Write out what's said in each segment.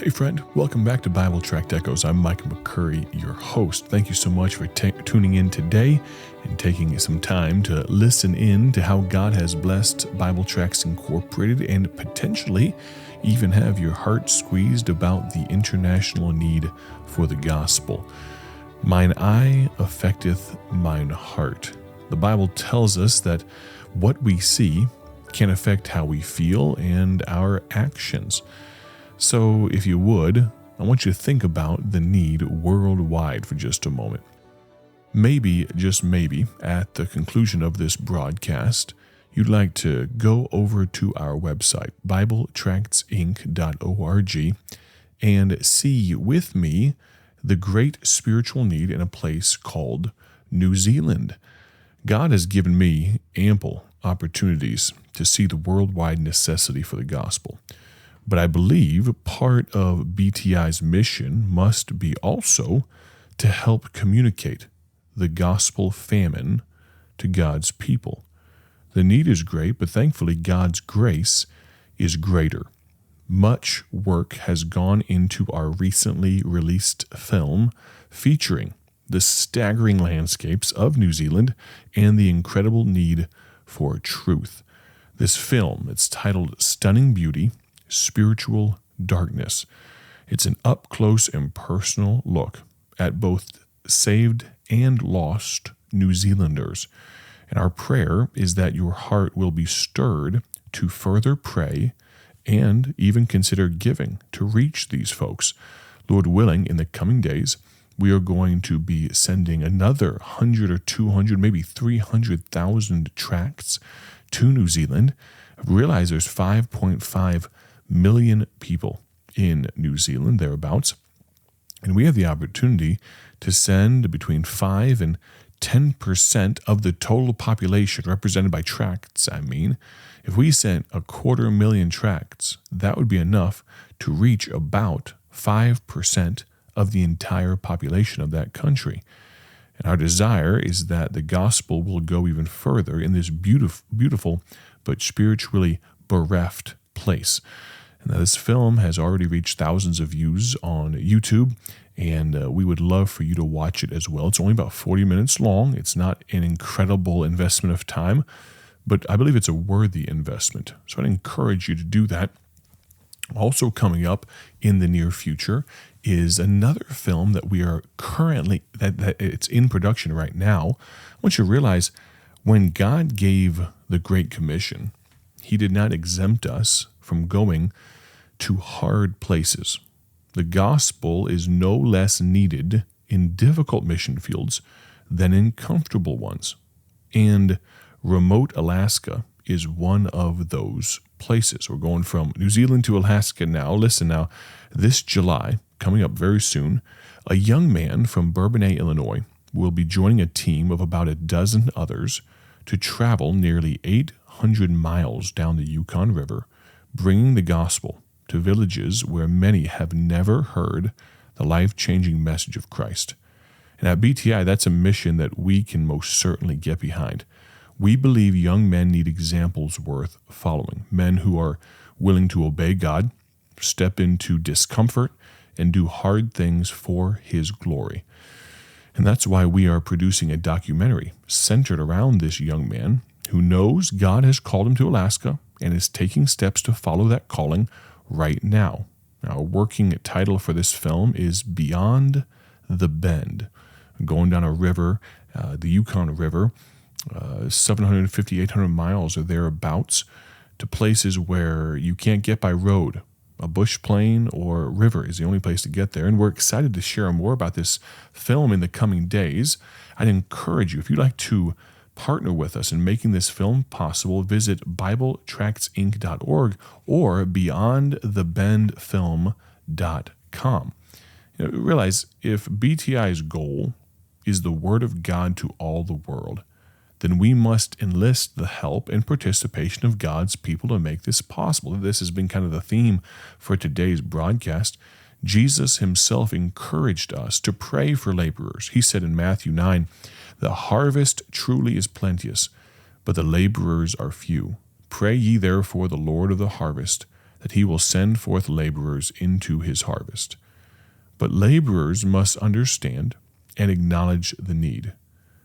Hey friend, welcome back to Bible Tract Echoes. I'm Micah McCurry, your host. Thank you so much for tuning in today and taking some time to listen in to how God has blessed Bible Tracts Incorporated and potentially even have your heart squeezed about the international need for the gospel. Mine eye affecteth mine heart. The Bible tells us that what we see can affect how we feel and our actions. So, if you would, I want you to think about the need worldwide for just a moment. Maybe, just maybe, at the conclusion of this broadcast, you'd like to go over to our website, BibleTractsInc.org, and see with me the great spiritual need in a place called New Zealand. God has given me ample opportunities to see the worldwide necessity for the gospel. But I believe part of BTI's mission must be also to help communicate the gospel famine to God's people. The need is great, but thankfully God's grace is greater. Much work has gone into our recently released film featuring the staggering landscapes of New Zealand and the incredible need for truth. This film, it's titled Stunning Beauty, Spiritual Darkness. It's an up-close and personal look at both saved and lost New Zealanders. And our prayer is that your heart will be stirred to further pray and even consider giving to reach these folks. Lord willing, in the coming days, we are going to be sending another 100 or 200, maybe 300,000 tracts to New Zealand. Realize there's 5.5 million people in New Zealand, thereabouts. And we have the opportunity to send between 5 and 10% of the total population represented by tracts. If we sent 250,000 tracts, that would be enough to reach about 5% of the entire population of that country. And our desire is that the gospel will go even further in this beautiful but spiritually bereft place. And this film has already reached thousands of views on YouTube, and we would love for you to watch it as well. It's only about 40 minutes long. It's not an incredible investment of time, but I believe it's a worthy investment. So I'd encourage you to do that. Also coming up in the near future is another film that we are currently, that it's in production right now. I want you to realize when God gave the Great Commission, He did not exempt us from going to hard places. The gospel is no less needed in difficult mission fields than in comfortable ones. And remote Alaska is one of those places. We're going from New Zealand to Alaska now. Listen now, this July, coming up very soon, a young man from Bourbonnais, Illinois, will be joining a team of about a dozen others to travel nearly 800 miles down the Yukon River, bringing the gospel to villages where many have never heard the life-changing message of Christ. And at BTI, that's a mission that we can most certainly get behind. We believe young men need examples worth following, men who are willing to obey God, step into discomfort, and do hard things for His glory. And that's why we are producing a documentary centered around this young man who knows God has called him to Alaska and is taking steps to follow that calling right now. Now, a working title for this film is Beyond the Bend, going down a river, the Yukon River, 750, 800 miles or thereabouts, to places where you can't get by road. A bush plane or river is the only place to get there. And we're excited to share more about this film in the coming days. I'd encourage you, if you'd like to partner with us in making this film possible, visit BibleTractsInc.org or BeyondTheBendFilm.com. Realize if BTI's goal is the Word of God to all the world, then we must enlist the help and participation of God's people to make this possible. This has been kind of the theme for today's broadcast. Jesus Himself encouraged us to pray for laborers. He said in Matthew 9, "The harvest truly is plenteous, but the laborers are few. Pray ye therefore the Lord of the harvest, that he will send forth laborers into his harvest. But laborers must understand and acknowledge the need.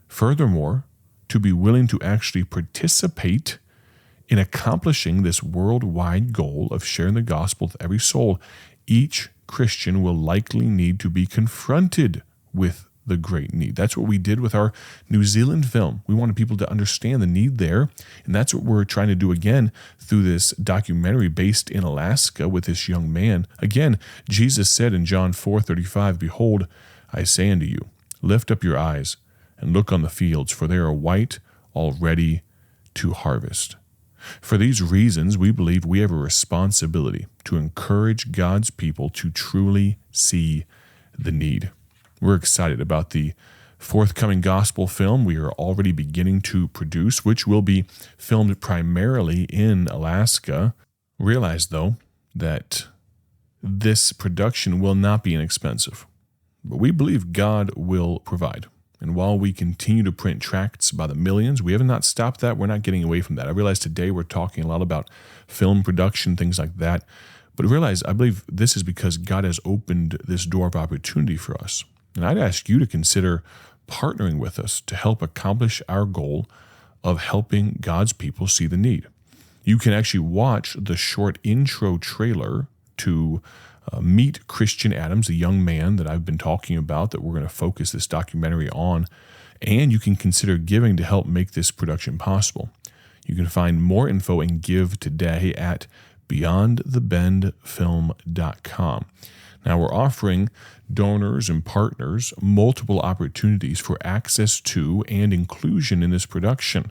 Furthermore, to be willing to actually participate in accomplishing this worldwide goal of sharing the gospel with every soul, each Christian will likely need to be confronted with the great need. That's what we did with our New Zealand film. We wanted people to understand the need there, and that's what we're trying to do again through this documentary based in Alaska with this young man. Again, Jesus said in John 4:35, "Behold, I say unto you, lift up your eyes and look on the fields, for they are white already to harvest." For these reasons, we believe we have a responsibility to encourage God's people to truly see the need. We're excited about the forthcoming gospel film we are already beginning to produce, which will be filmed primarily in Alaska. Realize, though, that this production will not be inexpensive, but we believe God will provide. And while we continue to print tracts by the millions, we have not stopped that. We're not getting away from that. I realize today we're talking a lot about film production, things like that. But I believe this is because God has opened this door of opportunity for us. And I'd ask you to consider partnering with us to help accomplish our goal of helping God's people see the need. You can actually watch the short intro trailer to meet Christian Adams, the young man that I've been talking about that we're going to focus this documentary on, and you can consider giving to help make this production possible. You can find more info and give today at beyondthebendfilm.com. Now, we're offering donors and partners multiple opportunities for access to and inclusion in this production.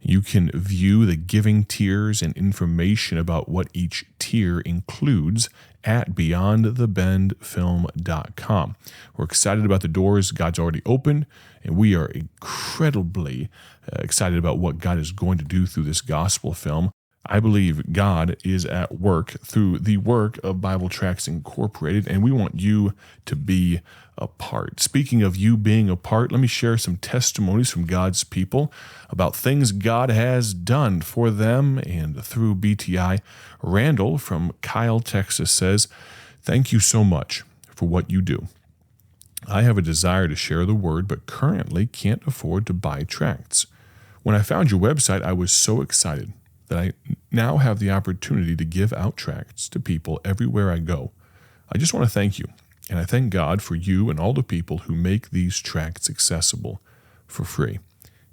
You can view the giving tiers and information about what each tier includes at beyondthebendfilm.com. We're excited about the doors God's already opened, and we are incredibly excited about what God is going to do through this gospel film. I believe God is at work through the work of Bible Tracts Incorporated, and we want you to be a part. Speaking of you being a part, let me share some testimonies from God's people about things God has done for them and through BTI. Randall from Kyle, Texas says, "Thank you so much for what you do. I have a desire to share the word, but currently can't afford to buy tracts. When I found your website, I was so excited that I now have the opportunity to give out tracts to people everywhere I go. I just want to thank you, and I thank God for you and all the people who make these tracts accessible for free.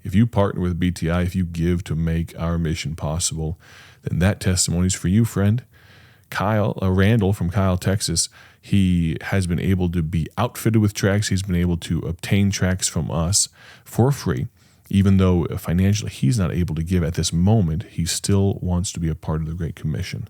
If you partner with BTI, if you give to make our mission possible, then that testimony is for you, friend." Randall from Kyle, Texas, he has been able to be outfitted with tracts. He's been able to obtain tracts from us for free. Even though financially he's not able to give at this moment, he still wants to be a part of the Great Commission.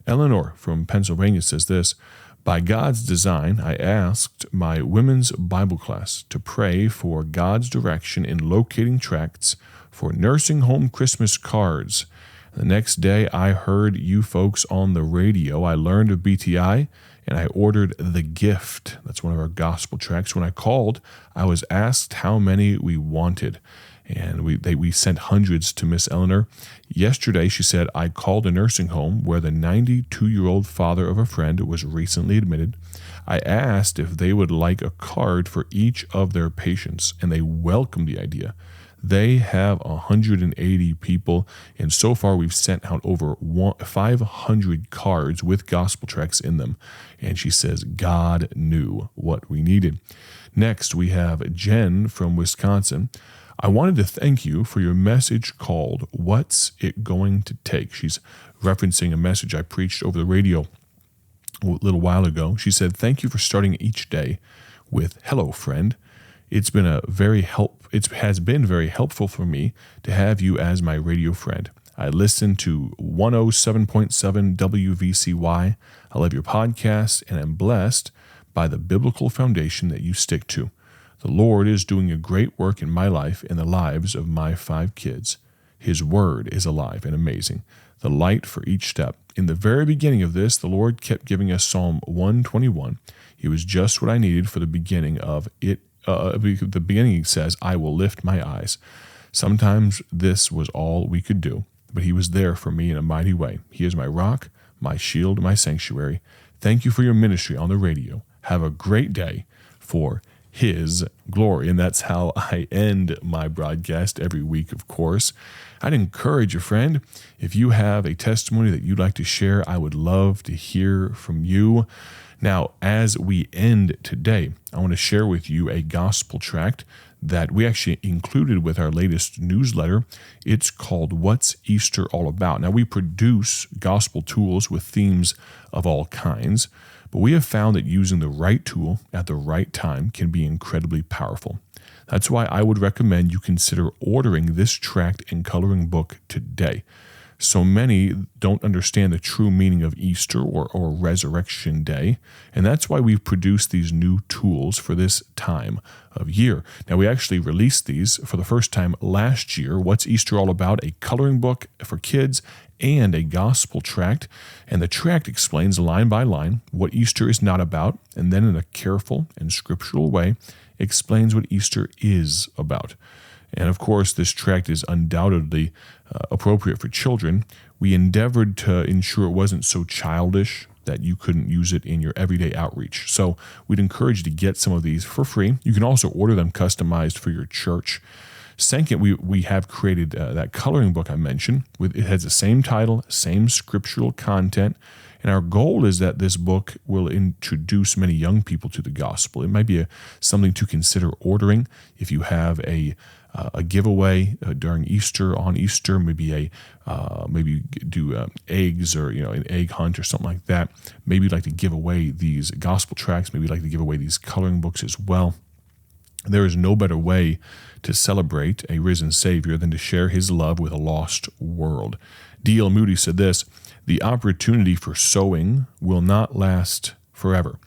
Eleanor from Pennsylvania says this, "By God's design, I asked my women's Bible class to pray for God's direction in locating tracts for nursing home Christmas cards. The next day, I heard you folks on the radio. I learned of BTI, and I ordered The Gift." That's one of our gospel tracts. When I called, I was asked how many we wanted, and we sent hundreds to Miss Eleanor. Yesterday, she said, I called a nursing home where the 92-year-old father of a friend was recently admitted. I asked if they would like a card for each of their patients, and they welcomed the idea. They have 180 people, and so far we've sent out over 500 cards with gospel tracts in them. And she says, God knew what we needed. Next, we have Jen from Wisconsin. "I wanted to thank you for your message called What's It Going to Take?" She's referencing a message I preached over the radio a little while ago. She said, "Thank you for starting each day with hello, friend. It has been very helpful for me to have you as my radio friend. I listen to 107.7 WVCY. I love your podcast, and I'm blessed by the biblical foundation that you stick to. The Lord is doing a great work in my life and the lives of my 5 kids. His word is alive and amazing, the light for each step. In the very beginning of this, the Lord kept giving us Psalm 121. It was just what I needed for the beginning of it. The beginning says, I will lift my eyes. Sometimes this was all we could do, but he was there for me in a mighty way. He is my rock, my shield, my sanctuary. Thank you for your ministry on the radio. Have a great day for His glory. And that's how I end my broadcast every week, of course. I'd encourage you, friend, if you have a testimony that you'd like to share, I would love to hear from you. Now, as we end today, I want to share with you a gospel tract that we actually included with our latest newsletter. It's called What's Easter All About? Now, we produce gospel tools with themes of all kinds, but we have found that using the right tool at the right time can be incredibly powerful. That's why I would recommend you consider ordering this tract and coloring book today. So many don't understand the true meaning of Easter or Resurrection Day, and that's why we've produced these new tools for this time of year. Now, we actually released these for the first time last year. What's Easter All About? A coloring book for kids and a gospel tract. And the tract explains line by line what Easter is not about, and then in a careful and scriptural way explains what Easter is about. And of course, this tract is undoubtedly appropriate for children. We endeavored to ensure it wasn't so childish that you couldn't use it in your everyday outreach. So we'd encourage you to get some of these for free. You can also order them customized for your church. Second, we have created that coloring book I mentioned. It has the same title, same scriptural content, and our goal is that this book will introduce many young people to the gospel. It might be something to consider ordering if you have a giveaway during Easter, on Easter, maybe do eggs or an egg hunt or something like that. Maybe you'd like to give away these gospel tracts. Maybe you'd like to give away these coloring books as well. There is no better way to celebrate a risen Savior than to share His love with a lost world. D.L. Moody said this: "The opportunity for sowing will not last forever.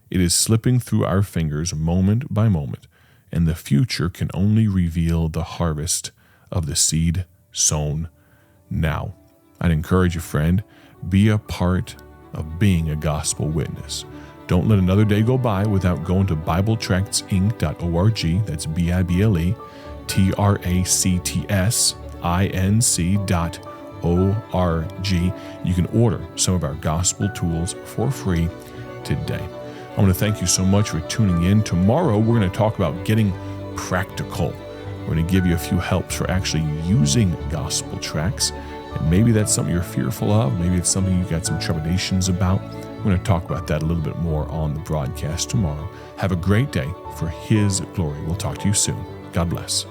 It is slipping through our fingers moment by moment, and the future can only reveal the harvest of the seed sown now." I'd encourage you, friend, be a part of being a gospel witness. Don't let another day go by without going to BibleTractsInc.org. That's BibleTractsInc.org. You can order some of our gospel tools for free today. I want to thank you so much for tuning in. Tomorrow, we're going to talk about getting practical. We're going to give you a few helps for actually using gospel tracts. And maybe that's something you're fearful of. Maybe it's something you've got some trepidations about. We're going to talk about that a little bit more on the broadcast tomorrow. Have a great day for His glory. We'll talk to you soon. God bless.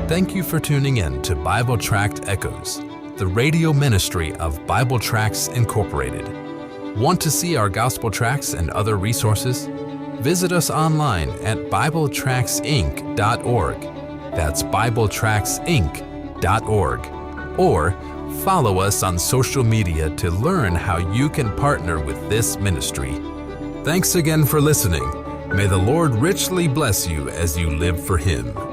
Thank you for tuning in to Bible Tract Echoes, the radio ministry of Bible Tracts Incorporated. Want to see our gospel tracts and other resources? Visit us online at BibleTractsInc.org. That's BibleTractsInc.org. Or follow us on social media to learn how you can partner with this ministry. Thanks again for listening. May the Lord richly bless you as you live for Him.